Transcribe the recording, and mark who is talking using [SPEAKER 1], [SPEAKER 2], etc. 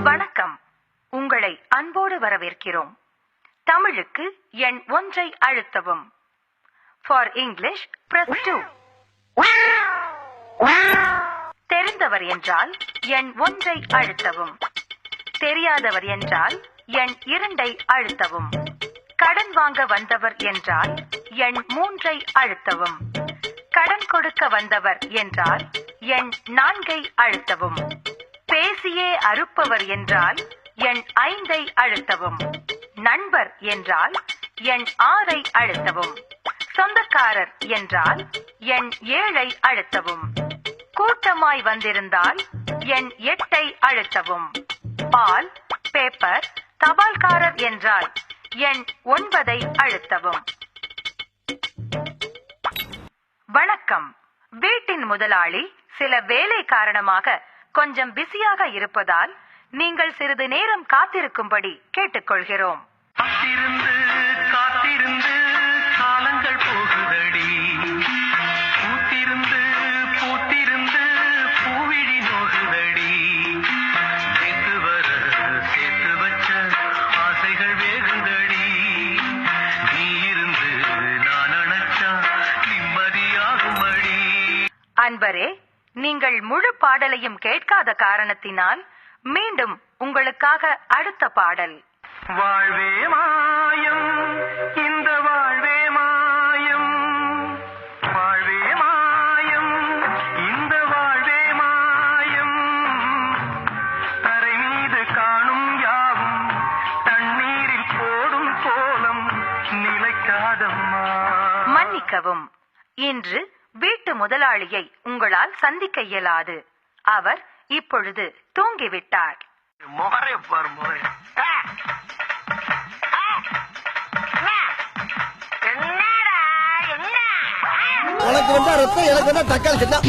[SPEAKER 1] வணக்கம். உங்களை அன்போடு வரவேற்கிறோம். தமிழுக்கு எண் 1 அழுத்தவும். For English, press 2. தெரிந்தவர் என்றால் எண் 1 அழுத்தவும். தெரியாதவர் என்றால் எண் 2 அழுத்தவும். கடன் வாங்க வந்தவர் என்றால் எண் 3 அழுத்தவும். கடன் கொடுக்க வந்தவர் என்றால் எண் 4 அழுத்தவும். பேசியே அறுப்பவர் என்றால் எண் 5 அழுத்தவும். நண்பர் என்றால் எண் 6 அழுத்தவும். சொந்தக்காரர் என்றால் எண் 7 அழுத்தவும். கூட்டமாய் வந்திருந்தால் எண் 8 அழுத்தவும். பால், பேப்பர், தபால்காரர் என்றால் எண் 9 அழுத்தவும். வணக்கம். வீட்டின் முதலாளி சில வேலை காரணமாக கொஞ்சம் பிஸியாக இருப்பதால் நீங்கள் சிறிது நேரம் காத்திருக்கும்படி கேட்டுக்கொள்கிறோம்.
[SPEAKER 2] காத்திருந்து காலங்கள் போகுதடி. பூத்திருந்து பூத்திருந்து பூவிழி நோகுதடி. சேர்த்து வர சேர்த்து வச்ச ஆசைகள் வேகுதடி. நீ இருந்து நான் அணைச்சா நிம்மதியாகுமடி.
[SPEAKER 1] அன்பரே, நீங்கள் முழு பாடலையும் கேட்காத காரணத்தினால் மீண்டும் உங்களுக்காக அடுத்த பாடல்.
[SPEAKER 2] வாழ்வே மாயம், இந்த வாழ்வே மாயம். வாழ்வே மாயம், இந்த வாழ்வே மாயம். தரை மீது காணும் யாவும் தண்ணீரில் போடும் கோலம் நிலைக்காதம்மா.
[SPEAKER 1] மன்னிக்கவும், இன்று வீட்டு முதலாளியை உங்களால் சந்திக்க இயலாது. அவர் இப்பொழுது தூங்கிவிட்டார்.
[SPEAKER 2] முகரை பாரு, முகரை.
[SPEAKER 3] உனக்கு வந்தா ரத்தம், எனக்கு வந்தா தக்காளி சட்னா.